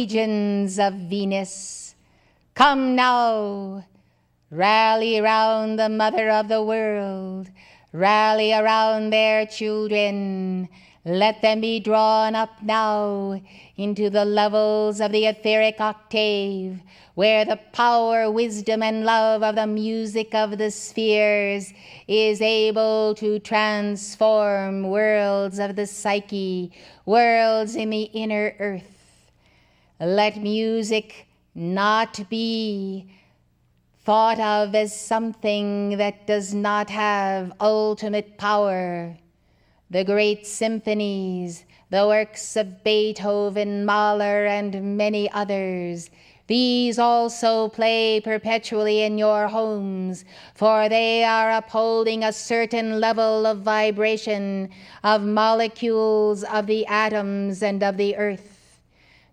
legions of Venus, come now, rally round the mother of the world, rally around their children. Let them be drawn up now into the levels of the etheric octave, where the power, wisdom, and love of the music of the spheres is able to transform worlds of the psyche, worlds in the inner earth. Let music not be thought of as something that does not have ultimate power. The great symphonies, the works of Beethoven, Mahler, and many others, these also play perpetually in your homes, for they are upholding a certain level of vibration of molecules of the atoms and of the earth.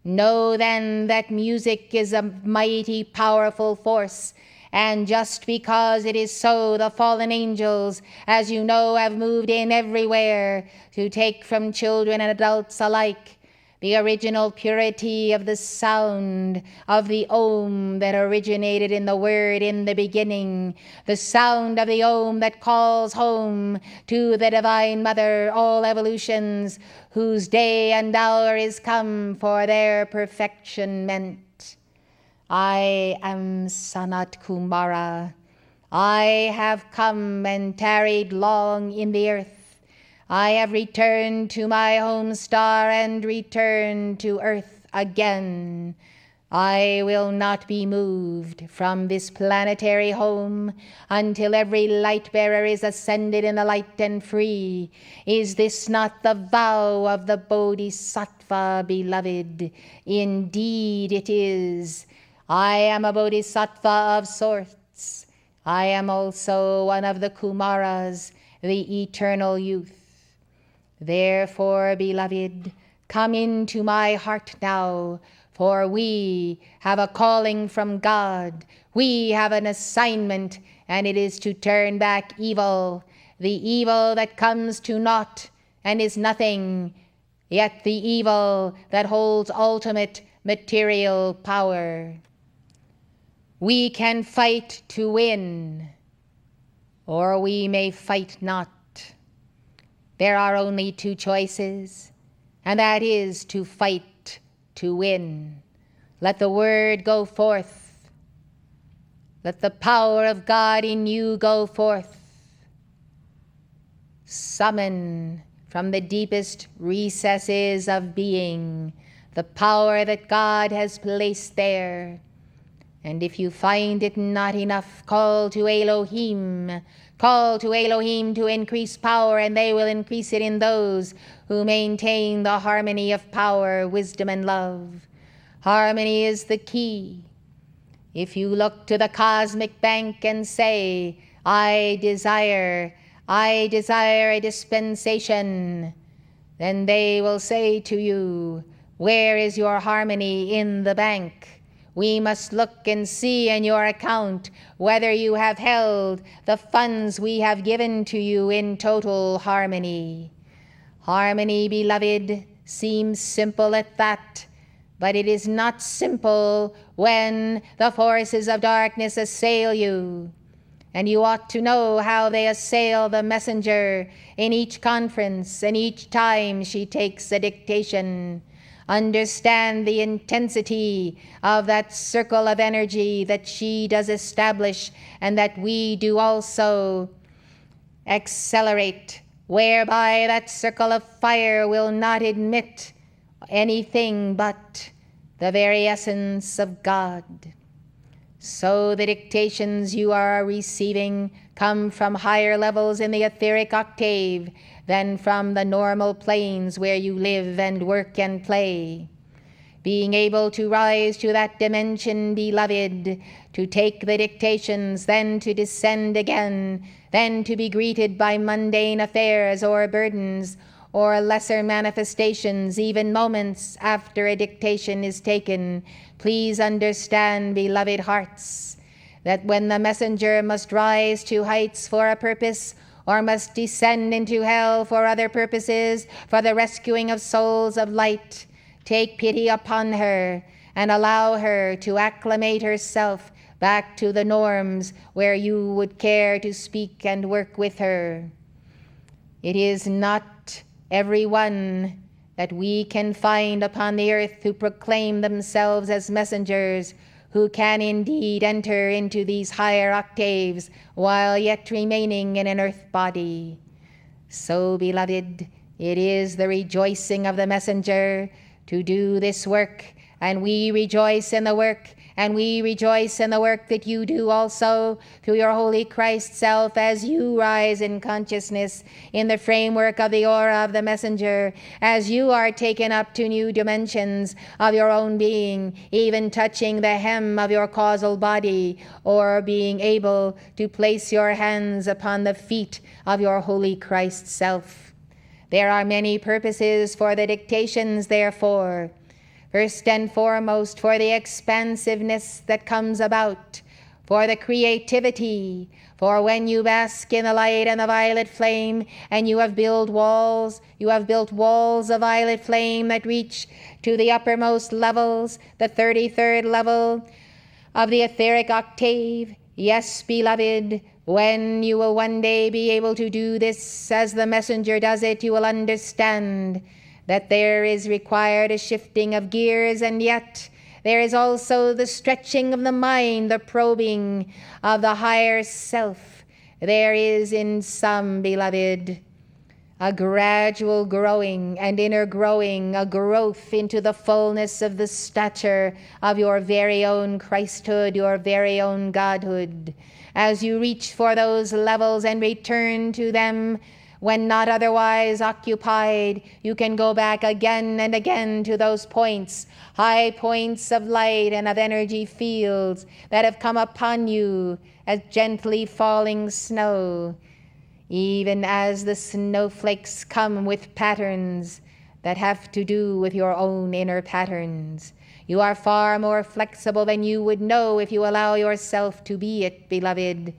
Know then that music is a mighty, powerful force, and just because it is so, the fallen angels, as you know, have moved in everywhere to take from children and adults alike the original purity of the sound of the Om that originated in the word in the beginning, the sound of the Om that calls home to the Divine Mother all evolutions whose day and hour is come for their perfection meant. I am Sanat Kumara. I have come and tarried long in the earth. I have returned to my home star and returned to earth again. I will not be moved from this planetary home until every light bearer is ascended in the light and free. Is this not the vow of the Bodhisattva, beloved? Indeed it is. I am a Bodhisattva of sorts. I am also one of the Kumaras, the eternal youth. Therefore, beloved, come into my heart now, for we have a calling from God. We have an assignment, and it is to turn back evil, the evil that comes to naught and is nothing, yet the evil that holds ultimate material power. We can fight to win, or we may fight not. There are only two choices, and that is to fight to win. Let the word go forth. Let the power of God in you go forth. Summon from the deepest recesses of being the power that God has placed there. And if you find it not enough, call to Elohim. Call to Elohim to increase power, and they will increase it in those who maintain the harmony of power, wisdom, and love. Harmony is the key. If you look to the cosmic bank and say, I desire a dispensation, then they will say to you, where is your harmony in the bank? We must look and see in your account whether you have held the funds we have given to you in total harmony. Harmony, beloved, seems simple at that, but it is not simple when the forces of darkness assail you. And you ought to know how they assail the messenger in each conference and each time she takes a dictation. Understand the intensity of that circle of energy that she does establish and that we do also accelerate, whereby that circle of fire will not admit anything but the very essence of God. So the dictations you are receiving come from higher levels in the etheric octave than from the normal planes where you live and work and play. Being able to rise to that dimension, beloved, to take the dictations, then to descend again, then to be greeted by mundane affairs or burdens or lesser manifestations, even moments after a dictation is taken. Please understand, beloved hearts, that when the messenger must rise to heights for a purpose, or must descend into hell for other purposes, for the rescuing of souls of light, take pity upon her, and allow her to acclimate herself back to the norms where you would care to speak and work with her. It is not everyone that we can find upon the earth who proclaim themselves as messengers, who can indeed enter into these higher octaves while yet remaining in an earth body. So, beloved, it is the rejoicing of the messenger to do this work, and we rejoice in the work, and we rejoice in the work that you do also through your Holy Christ self as you rise in consciousness in the framework of the aura of the messenger, as you are taken up to new dimensions of your own being, even touching the hem of your causal body, or being able to place your hands upon the feet of your Holy Christ self. There are many purposes for the dictations, therefore. First and foremost, for the expansiveness that comes about, for the creativity, for when you bask in the light and the violet flame, and you have built walls of violet flame that reach to the uppermost levels, the 33rd level of the etheric octave. Yes, beloved, when you will one day be able to do this as the messenger does it, you will understand that there is required a shifting of gears, and yet there is also the stretching of the mind, the probing of the higher self. There is in some, beloved, a gradual growing and inner growing, a growth into the fullness of the stature of your very own Christhood, your very own Godhood. As you reach for those levels and return to them, when not otherwise occupied, you can go back again and again to those points, high points of light and of energy fields that have come upon you as gently falling snow, even as the snowflakes come with patterns that have to do with your own inner patterns. You are far more flexible than you would know if you allow yourself to be it, beloved.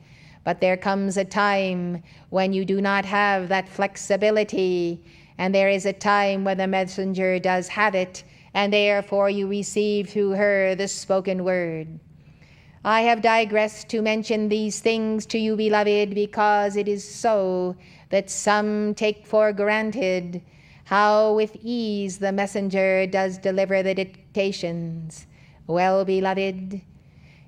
But there comes a time when you do not have that flexibility, and there is a time when the messenger does have it, and therefore you receive through her the spoken word. I have digressed to mention these things to you, beloved, because it is so that some take for granted how with ease the messenger does deliver the dictations. Well, beloved,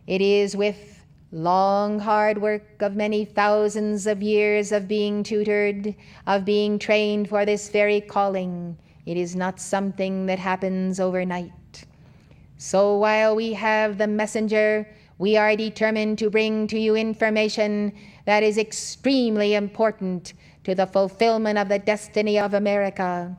it is with long, hard work of many thousands of years of being tutored, of being trained for this very calling. It is not something that happens overnight. So while we have the messenger, we are determined to bring to you information that is extremely important to the fulfillment of the destiny of America,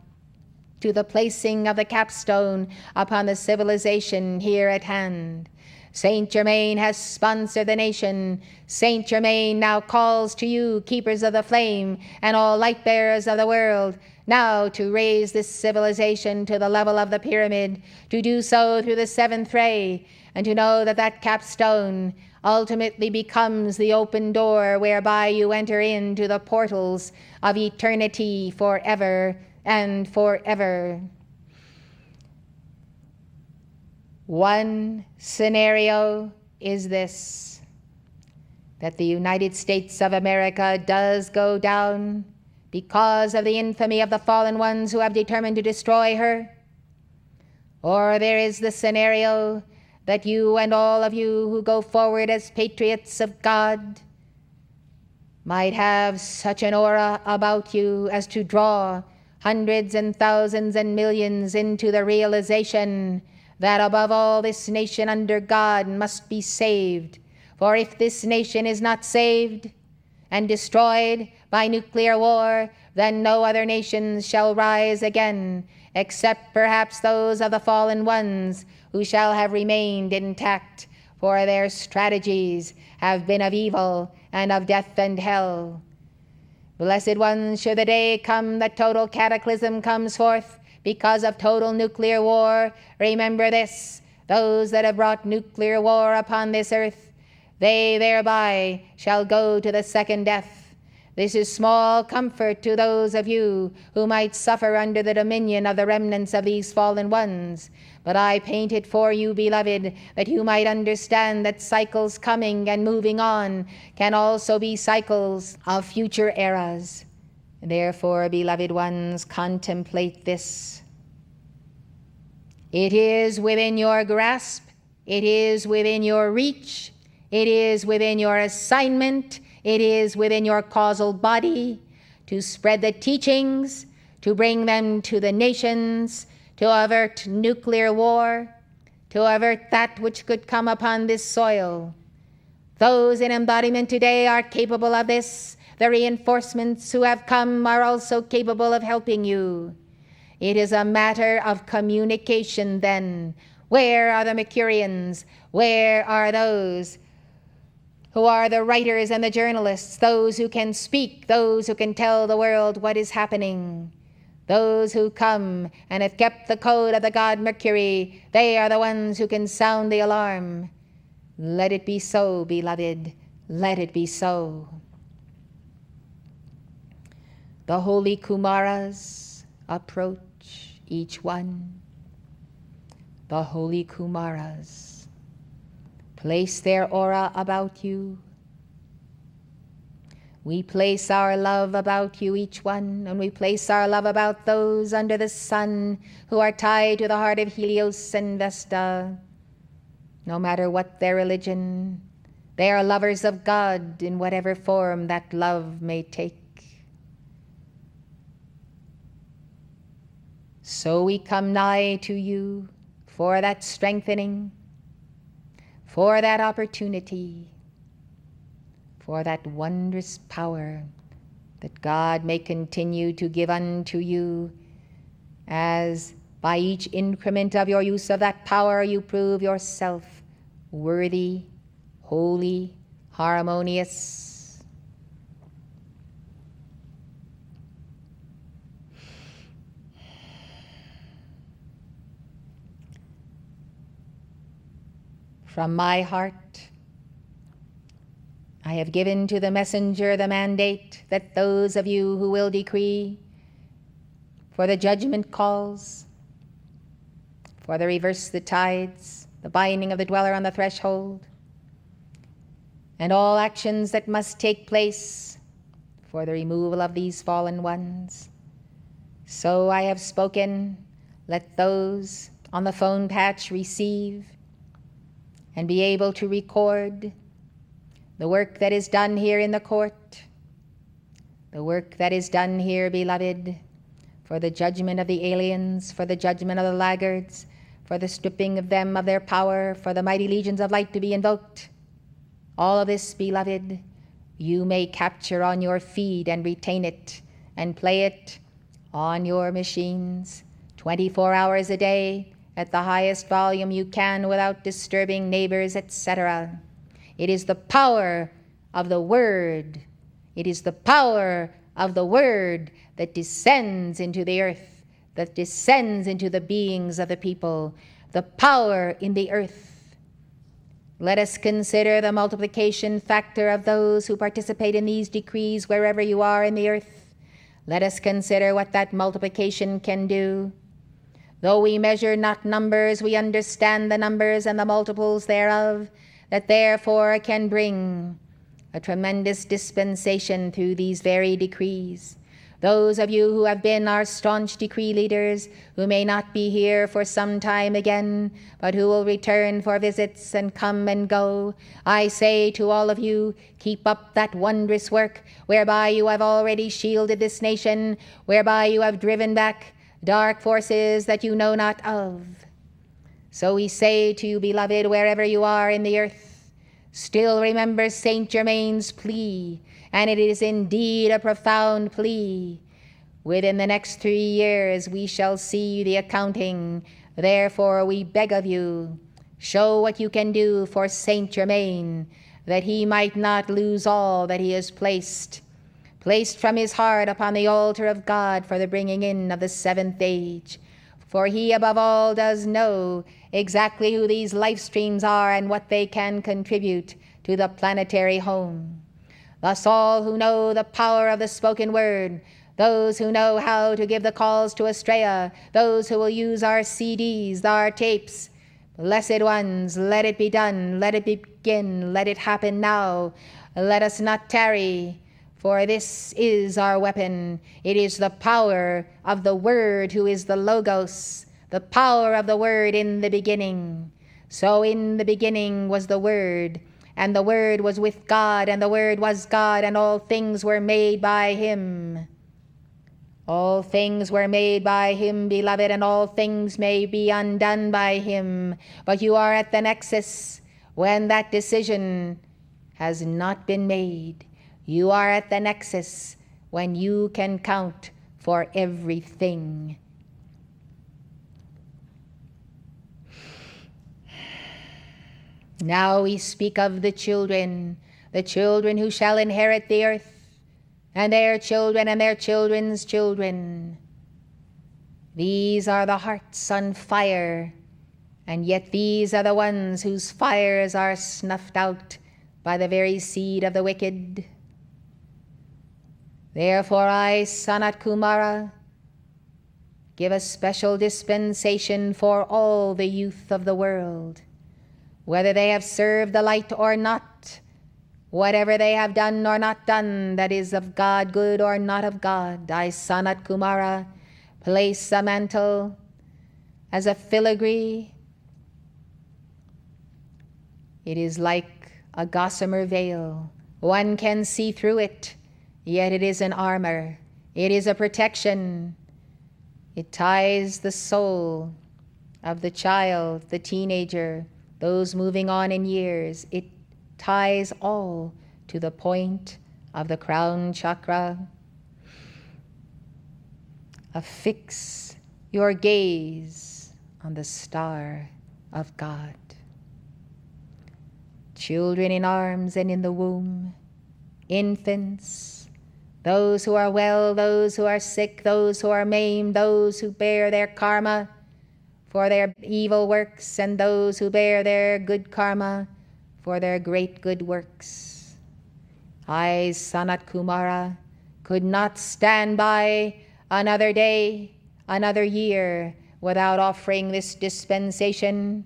to the placing of the capstone upon the civilization here at hand. Saint Germain has sponsored the nation. Saint Germain now calls to you, keepers of the flame, and all light bearers of the world, now to raise this civilization to the level of the pyramid, to do so through the seventh ray, and to know that that capstone ultimately becomes the open door whereby you enter into the portals of eternity forever and forever. One scenario is this, that the United States of America does go down because of the infamy of the fallen ones who have determined to destroy her. Or there is the scenario that you and all of you who go forward as patriots of God might have such an aura about you as to draw hundreds and thousands and millions into the realization that above all this nation under God must be saved. For if this nation is not saved and destroyed by nuclear war, then no other nations shall rise again, except perhaps those of the fallen ones who shall have remained intact, for their strategies have been of evil and of death and hell. Blessed ones, should the day come that total cataclysm comes forth because of total nuclear war, remember this: those that have brought nuclear war upon this earth, they thereby shall go to the second death. This is small comfort to those of you who might suffer under the dominion of the remnants of these fallen ones. but I paint it for you, beloved, that you might understand that cycles coming and moving on can also be cycles of future eras. Therefore, beloved ones, contemplate this. It is within your grasp, it is within your reach, it is within your assignment, it is within your causal body to spread the teachings, to bring them to the nations, to avert nuclear war, to avert that which could come upon this soil. Those in embodiment today are capable of this. The reinforcements who have come are also capable of helping you. It is a matter of communication then. Where are the Mercurians? Where are those who are the writers and the journalists, those who can speak, those who can tell the world what is happening? Those who come and have kept the code of the god Mercury, they are the ones who can sound the alarm. Let it be so, beloved. Let it be so. The holy Kumaras approach each one. The holy Kumaras place their aura about you. We place our love about you, each one, and we place our love about those under the sun who are tied to the heart of Helios and Vesta. No matter what their religion, they are lovers of God in whatever form that love may take. So we come nigh to you for that strengthening, for that opportunity, for that wondrous power that God may continue to give unto you, as by each increment of your use of that power you prove yourself worthy, holy, harmonious. From my heart, I have given to the messenger the mandate that those of you who will decree for the judgment calls, for the reverse the tides, the binding of the dweller on the threshold, and all actions that must take place for the removal of these fallen ones. So I have spoken. Let those on the phone patch receive and be able to record the work that is done here in the court, the work that is done here, beloved, for the judgment of the aliens, for the judgment of the laggards, for the stripping of them of their power, for the mighty legions of light to be invoked. All of this, beloved, you may capture on your feed and retain it and play it on your machines 24 hours a day at the highest volume you can without disturbing neighbors, etc. It is the power of the word. It is the power of the word that descends into the earth, that descends into the beings of the people, the power in the earth. Let us consider the multiplication factor of those who participate in these decrees wherever you are in the earth. Let us consider what that multiplication can do. Though we measure not numbers, we understand the numbers and the multiples thereof, that therefore can bring a tremendous dispensation through these very decrees. Those of you who have been our staunch decree leaders, who may not be here for some time again, but who will return for visits and come and go, I say to all of you, keep up that wondrous work whereby you have already shielded this nation, whereby you have driven back dark forces that you know not of. So we say to you, beloved, wherever you are in the earth, still remember Saint Germain's plea, and it is indeed a profound plea. Within the next 3 years we shall see the accounting. Therefore we beg of you, show what you can do for Saint Germain, that he might not lose all that he has placed from his heart upon the altar of God for the bringing in of the 7th age. For he above all does know exactly who these life streams are and what they can contribute to the planetary home. Thus all who know the power of the spoken word, those who know how to give the calls to Astrea, those who will use our CDs, our tapes. Blessed ones, let it be done, let it begin, let it happen now. Let us not tarry, for this is our weapon. It is the power of the Word who is the Logos, the power of the Word in the beginning. So in the beginning was the Word, and the Word was with God, and the Word was God, and all things were made by him. All things were made by him, beloved, and all things may be undone by him. But you are at the nexus when that decision has not been made. You are at the nexus when you can count for everything. Now we speak of the children who shall inherit the earth, and their children and their children's children. These are the hearts on fire, and yet these are the ones whose fires are snuffed out by the very seed of the wicked. Therefore I, Sanat Kumara, give a special dispensation for all the youth of the world, whether they have served the light or not, whatever they have done or not done that is of God, good or not of God. I, Sanat Kumara, place a mantle as a filigree. It is like a gossamer veil. One can see through it, yet it is an armor. It is a protection. It ties the soul of the child, the teenager, those moving on in years. It ties all to the point of the crown chakra. Affix your gaze on the star of God. Children in arms and in the womb, infants, those who are well, those who are sick, those who are maimed, those who bear their karma for their evil works, and those who bear their good karma for their great good works. I, Sanat Kumara, could not stand by another day, another year, without offering this dispensation.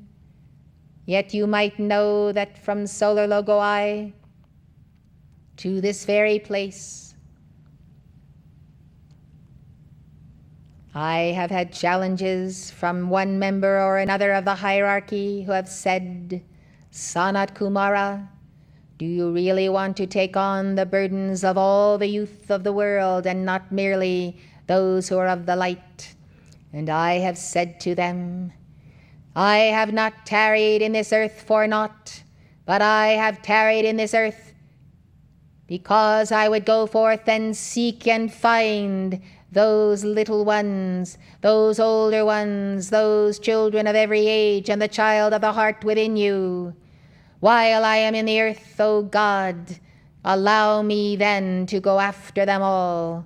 Yet you might know that from Solar Logoi to this very place, I have had challenges from one member or another of the hierarchy who have said, Sanat Kumara, do you really want to take on the burdens of all the youth of the world and not merely those who are of the light? And I have said to them, I have not tarried in this earth for naught, but I have tarried in this earth because I would go forth and seek and find those little ones, those older ones, those children of every age, and the child of the heart within you. While I am in the earth, O God, allow me then to go after them all.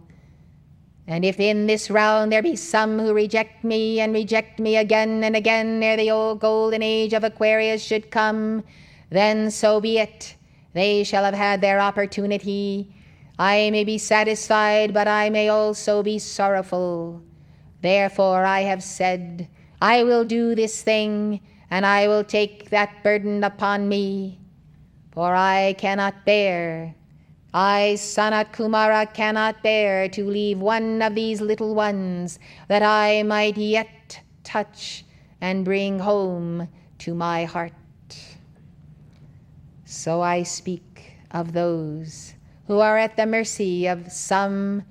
And if in this round there be some who reject me and reject me again and again ere the old golden age of Aquarius should come, then so be it. They shall have had their opportunity. I may be satisfied, but I may also be sorrowful. Therefore I have said, I will do this thing, and I will take that burden upon me, for I cannot bear, I, Sanat Kumara, cannot bear to leave one of these little ones that I might yet touch and bring home to my heart. So I speak of those who are at the mercy of some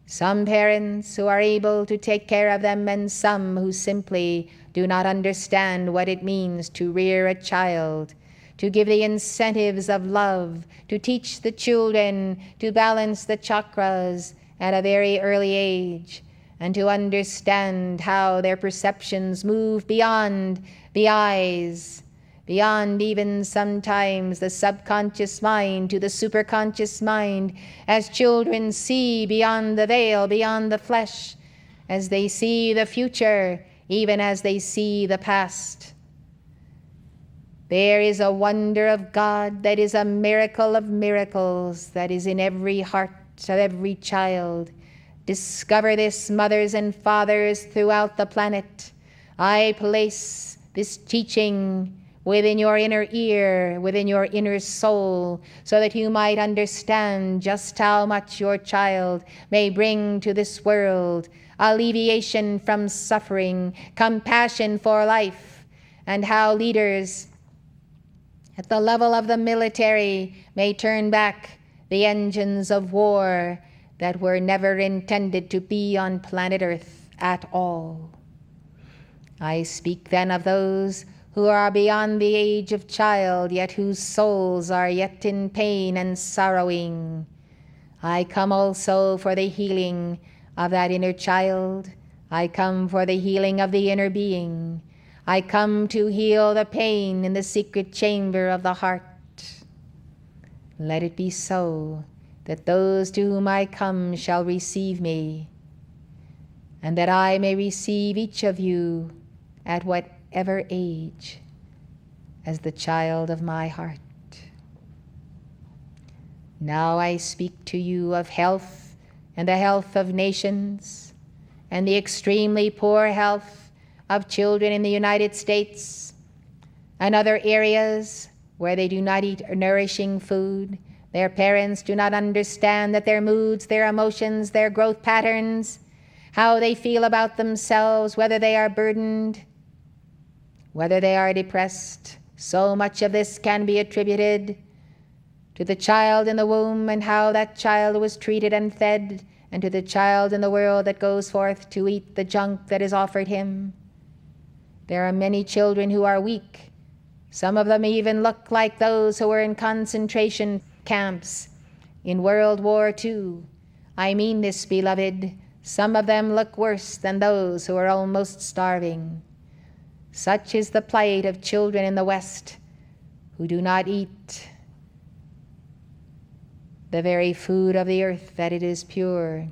parents who are able to take care of them, and some who simply do not understand what it means to rear a child, to give the incentives of love, to teach the children to balance the chakras at a very early age, and to understand how their perceptions move beyond the eyes, beyond even sometimes the subconscious mind to the superconscious mind, as children see beyond the veil, beyond the flesh, as they see the future, even as they see the past. There is a wonder of God that is a miracle of miracles that is in every heart of every child, Discover this, mothers and fathers throughout the planet. I place this teaching within your inner ear, within your inner soul, so that you might understand just how much your child may bring to this world: alleviation from suffering, compassion for life, and how leaders at the level of the military may turn back the engines of war that were never intended to be on planet Earth at all. I speak then of those who are beyond the age of child, yet whose souls are yet in pain and sorrowing. I come also for the healing of that inner child. I come for the healing of the inner being. I come to heal the pain in the secret chamber of the heart. Let it be so, that those to whom I come shall receive me, and that I may receive each of you at whatever age as the child of my heart. Now I speak to you of health and the health of nations and the extremely poor health of children in the United States and other areas where they do not eat nourishing food. Their parents do not understand that their moods, their emotions, their growth patterns, how they feel about themselves, whether they are burdened, whether they are depressed. So much of this can be attributed to the child in the womb and how that child was treated and fed, and to the child in the world that goes forth to eat the junk that is offered him. There are many children who are weak. Some of them even look like those who were in concentration camps in World War II. I mean this, beloved. Some of them look worse than those who are almost starving. Such is the plight of children in the West who do not eat the very food of the earth, that it is pure,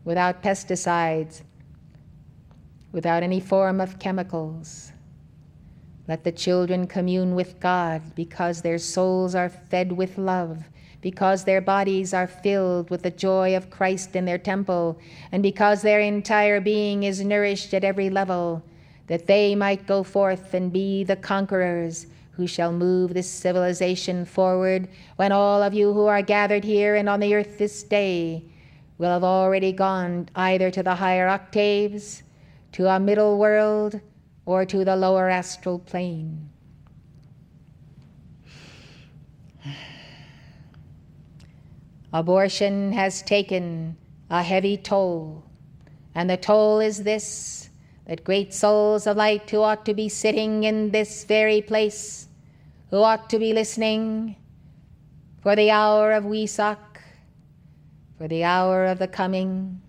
without pesticides, without any form of chemicals. Let the children commune with God because their souls are fed with love, because their bodies are filled with the joy of Christ in their temple, and because their entire being is nourished at every level, that they might go forth and be the conquerors who shall move this civilization forward, when all of you who are gathered here and on the earth this day will have already gone either to the higher octaves, to a middle world, or to the lower astral plane. Abortion has taken a heavy toll, and the toll is this: that great souls of light who ought to be sitting in this very place, who ought to be listening for the hour of Wesak, for the hour of the coming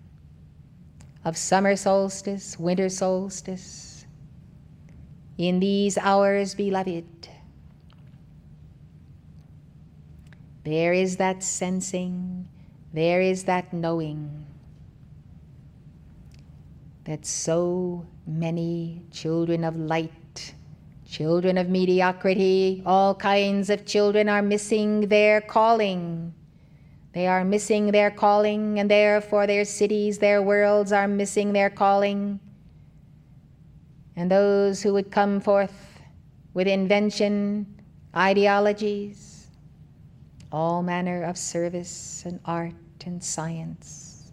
of summer solstice, winter solstice. In these hours, beloved, there is that sensing, there is that knowing that so many children of light, children of mediocrity, all kinds of children are missing their calling. They are missing their calling, and therefore their cities, their worlds are missing their calling. And those who would come forth with invention, ideologies, all manner of service and art and science,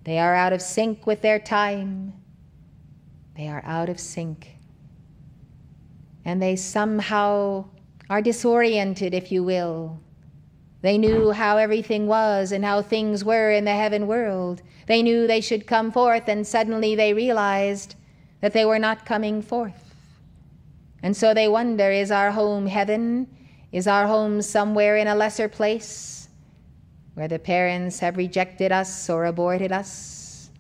they are out of sync with their time. They are out of sync. And they somehow are disoriented, if you will. They knew how everything was and how things were in the heaven world. They knew they should come forth, and suddenly they realized that they were not coming forth. And so they wonder, is our home heaven? Is our home somewhere in a lesser place where the parents have rejected us or aborted us?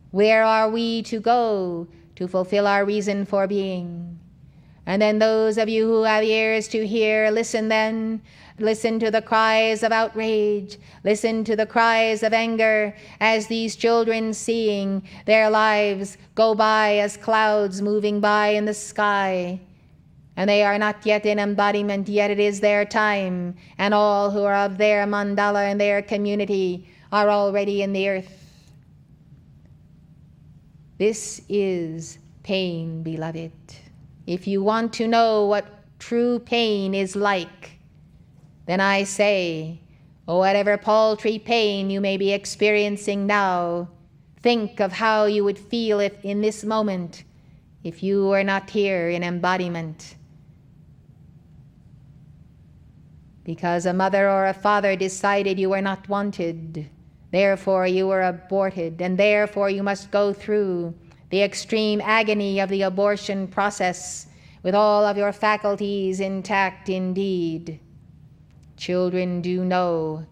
Where are we to go to fulfill our reason for being? And then those of you who have ears to hear, listen then. Listen to the cries of outrage. Listen to the cries of anger as these children, seeing their lives go by as clouds moving by in the sky. And they are not yet in embodiment, yet it is their time. And all who are of their mandala and their community are already in the earth. This is pain, beloved. If you want to know what true pain is like, then I say, whatever paltry pain you may be experiencing now, think of how you would feel if in this moment, if you were not here in embodiment. Because a mother or a father decided you were not wanted, therefore you were aborted, and therefore you must go through the extreme agony of the abortion process with all of your faculties intact indeed. Children do know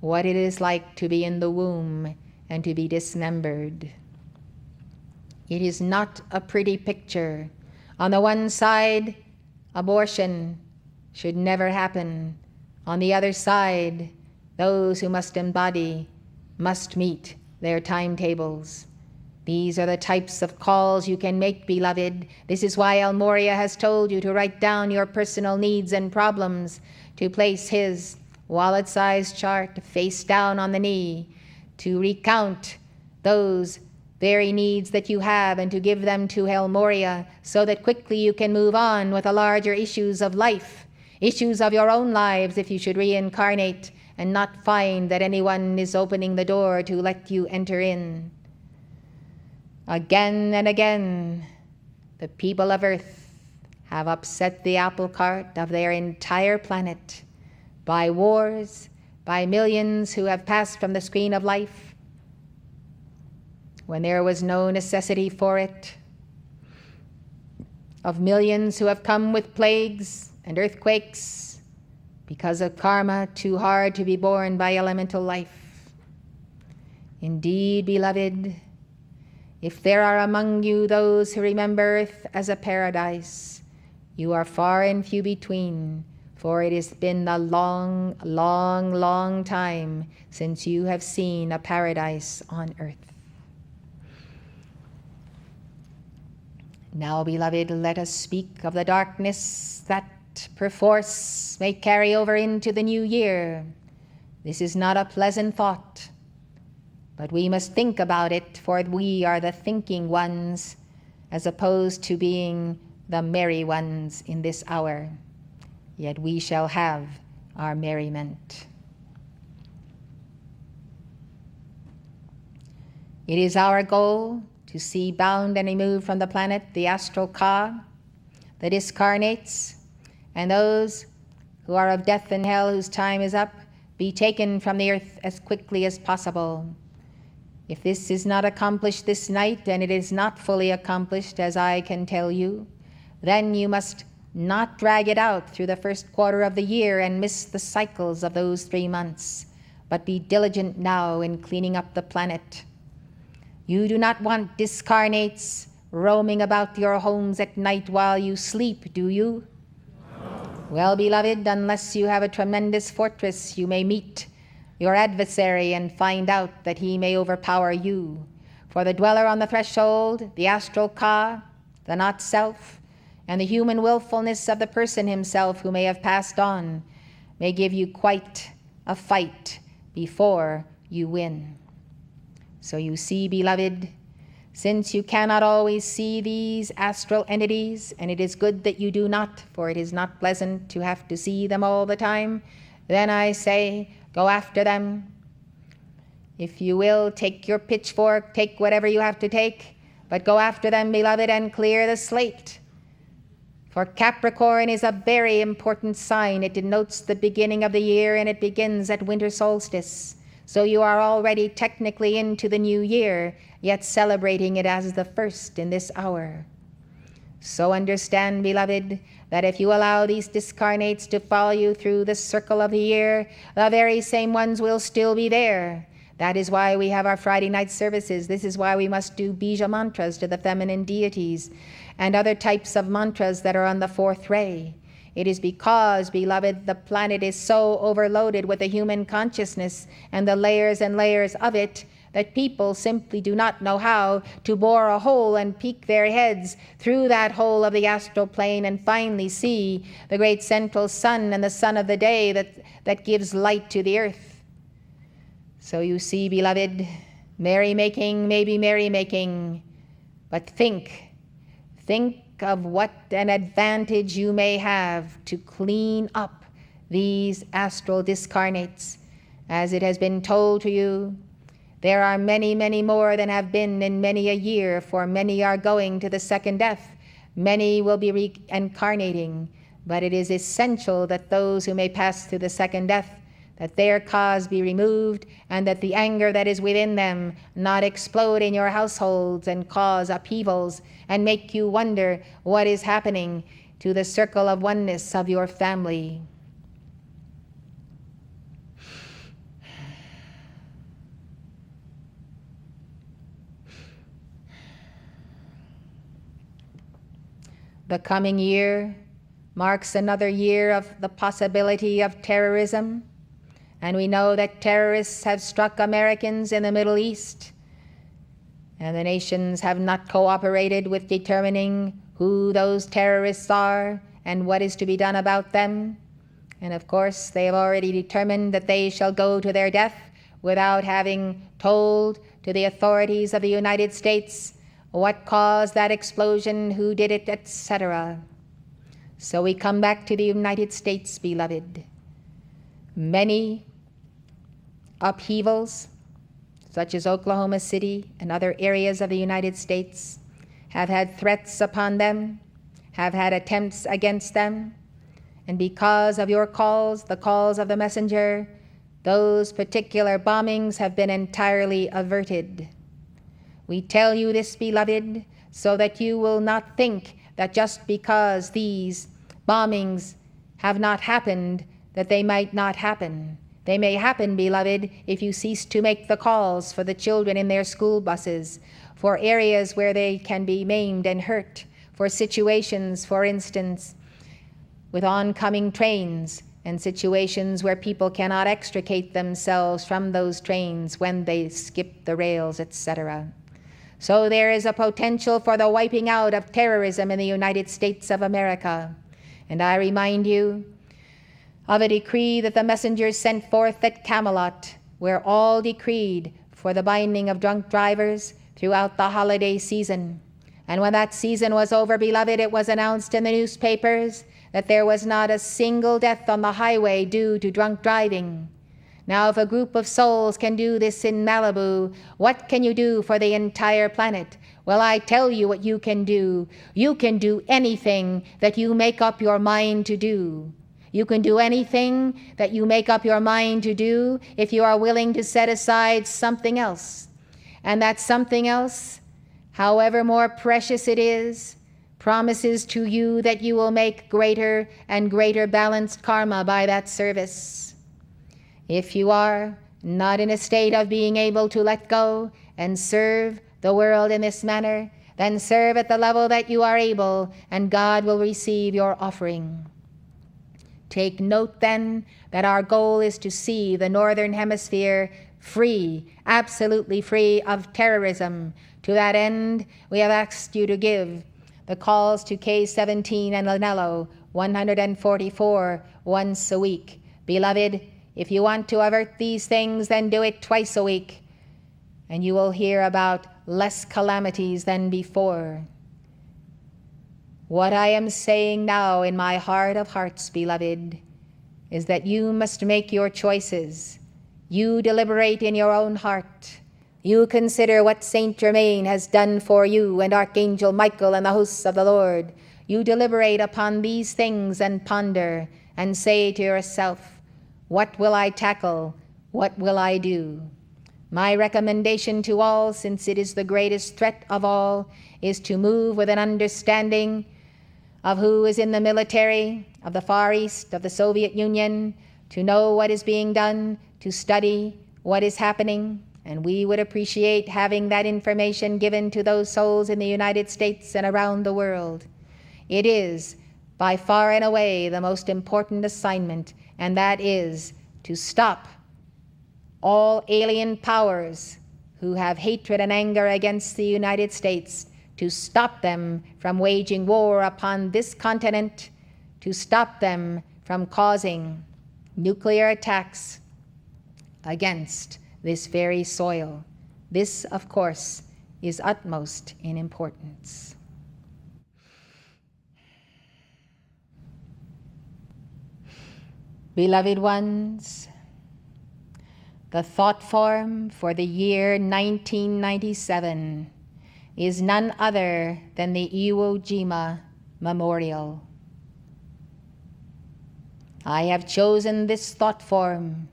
what it is like to be in the womb and to be dismembered. It is not a pretty picture. On the one side, abortion should never happen. On the other side, those who must embody must meet their timetables. These are the types of calls you can make, beloved. This is why El Morya has told you to write down your personal needs and problems, to place his wallet-sized chart face down on the knee, to recount those very needs that you have and to give them to El Morya so that quickly you can move on with the larger issues of life, issues of your own lives if you should reincarnate and not find that anyone is opening the door to let you enter in. Again and again, the people of Earth have upset the apple cart of their entire planet by wars, by millions who have passed from the screen of life when there was no necessity for it, of millions who have come with plagues and earthquakes because of karma too hard to be borne by elemental life. Indeed, beloved, if there are among you those who remember Earth as a paradise, you are far and few between, for it has been a long, long, long time since you have seen a paradise on Earth. Now, beloved, let us speak of the darkness that perforce may carry over into the new year. This is not a pleasant thought, but we must think about it, for we are the thinking ones, as opposed to being the merry ones in this hour. Yet we shall have our merriment. It is our goal to see bound and removed from the planet the astral Ka, the discarnates, and those who are of death and hell whose time is up, be taken from the earth as quickly as possible. If this is not accomplished this night, and it is not fully accomplished, as I can tell you, then you must not drag it out through the first quarter of the year and miss the cycles of those 3 months, but be diligent now in cleaning up the planet. You do not want discarnates roaming about your homes at night while you sleep, do you? No. Well, beloved, unless you have a tremendous fortress, you may meet your adversary and find out that he may overpower you. For the dweller on the threshold, the astral Ka, the not-self, and the human willfulness of the person himself who may have passed on, may give you quite a fight before you win. So you see, beloved, since you cannot always see these astral entities, and it is good that you do not, for it is not pleasant to have to see them all the time, then I say, go after them. If you will, take your pitchfork, take whatever you have to take, but go after them, beloved, and clear the slate. For Capricorn is a very important sign. It denotes the beginning of the year, and it begins at winter solstice. So you are already technically into the new year, yet celebrating it as the first in this hour. So understand, beloved, that if you allow these discarnates to follow you through the circle of the year, the very same ones will still be there. That is why we have our Friday night services. This is why we must do bija mantras to the feminine deities and other types of mantras that are on the fourth ray. It is because, beloved, the planet is so overloaded with the human consciousness and the layers and layers of it that people simply do not know how to bore a hole and peek their heads through that hole of the astral plane and finally see the great central sun and the sun of the day that gives light to the earth. So you see, beloved, merrymaking may be merrymaking, But think of what an advantage you may have to clean up these astral discarnates. As it has been told to you, there are many, many more than have been in many a year, for many are going to the second death. Many will be reincarnating, but it is essential that those who may pass through the second death, that their cause be removed, and that the anger that is within them not explode in your households and cause upheavals and make you wonder what is happening to the circle of oneness of your family. The coming year marks another year of the possibility of terrorism, and we know that terrorists have struck Americans in the Middle East, and the nations have not cooperated with determining who those terrorists are and what is to be done about them. And of course, they have already determined that they shall go to their death without having told to the authorities of the United States what caused that explosion, who did it, etc. So we come back to the United States, beloved. Many upheavals, such as Oklahoma City and other areas of the United States, have had threats upon them, have had attempts against them, and because of your calls, the calls of the messenger, those particular bombings have been entirely averted. We tell you this, beloved, so that you will not think that just because these bombings have not happened, that they might not happen. They may happen, beloved, if you cease to make the calls for the children in their school buses, for areas where they can be maimed and hurt, for situations, for instance, with oncoming trains, and situations where people cannot extricate themselves from those trains when they skip the rails, etc. So there is a potential for the wiping out of terrorism in the United States of America. And I remind you of a decree that the messengers sent forth at Camelot, where all decreed for the binding of drunk drivers throughout the holiday season. And when that season was over, beloved, it was announced in the newspapers that there was not a single death on the highway due to drunk driving. Now, if a group of souls can do this in Malibu, what can you do for the entire planet? Well, I tell you what you can do. You can do anything that you make up your mind to do. You can do anything that you make up your mind to do if you are willing to set aside something else. And that something else, however more precious it is, promises to you that you will make greater and greater balanced karma by that service. If you are not in a state of being able to let go and serve the world in this manner, then serve at the level that you are able, and God will receive your offering. Take note then that our goal is to see the Northern Hemisphere free, absolutely free of terrorism. To that end, we have asked you to give the calls to K-17 and Lanello, 144, once a week. Beloved, if you want to avert these things, then do it twice a week, and you will hear about less calamities than before. What I am saying now in my heart of hearts, beloved, is that you must make your choices. You deliberate in your own heart. You consider what Saint Germain has done for you, and Archangel Michael and the hosts of the Lord. You deliberate upon these things and ponder and say to yourself, what will I tackle? What will I do? My recommendation to all, since it is the greatest threat of all, is to move with an understanding of who is in the military, of the Far East, of the Soviet Union, to know what is being done, to study what is happening, and we would appreciate having that information given to those souls in the United States and around the world. It is, by far and away, the most important assignment, and that is to stop all alien powers who have hatred and anger against the United States, to stop them from waging war upon this continent, to stop them from causing nuclear attacks against this very soil. This, of course, is utmost in importance. Beloved ones, the thought form for the year 1997 is none other than the Iwo Jima Memorial. I have chosen this thought form,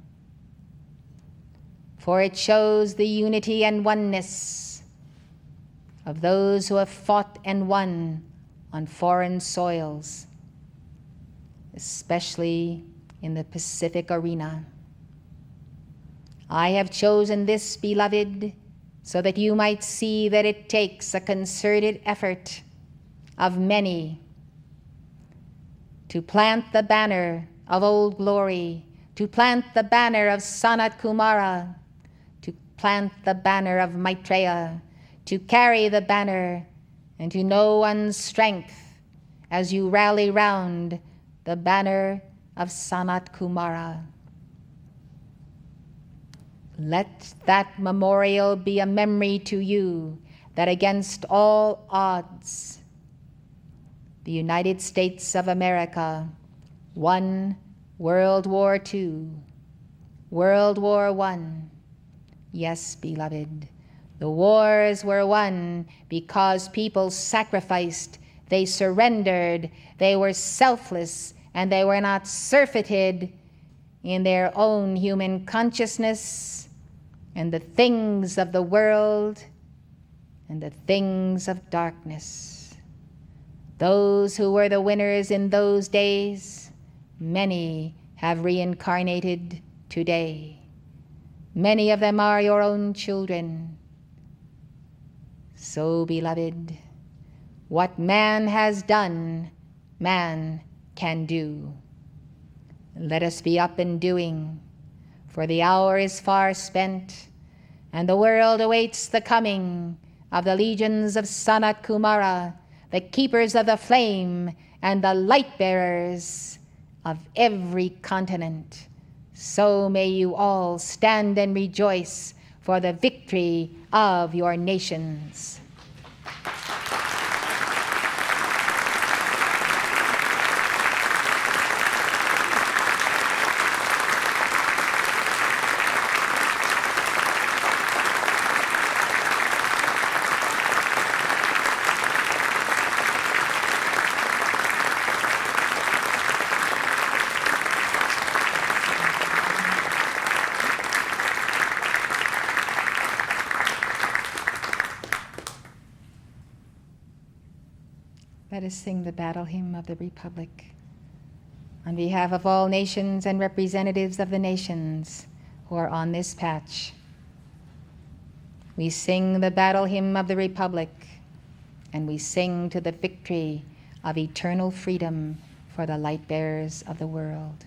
for it shows the unity and oneness of those who have fought and won on foreign soils, especially in the Pacific arena. I have chosen this, beloved, so that you might see that it takes a concerted effort of many to plant the banner of Old Glory, to plant the banner of Sanat Kumara, to plant the banner of Maitreya, to carry the banner, and to know one's strength as you rally round the banner of Sanat Kumara. Let that memorial be a memory to you that against all odds, the United States of America won World War II, World War I. Yes, beloved, the wars were won because people sacrificed, they surrendered, they were selfless, and they were not surfeited in their own human consciousness and the things of the world and the things of darkness. Those who were the winners in those days, many have reincarnated today. Many of them are your own children. So, beloved, what man has done, man can do. Let us be up and doing, for the hour is far spent, and the world awaits the coming of the legions of Sanat Kumara, the keepers of the flame and the light bearers of every continent. So may you all stand and rejoice for the victory of your nations. Let us sing the battle hymn of the Republic. On behalf of all nations and representatives of the nations who are on this patch, we sing the battle hymn of the Republic, and we sing to the victory of eternal freedom for the light bearers of the world.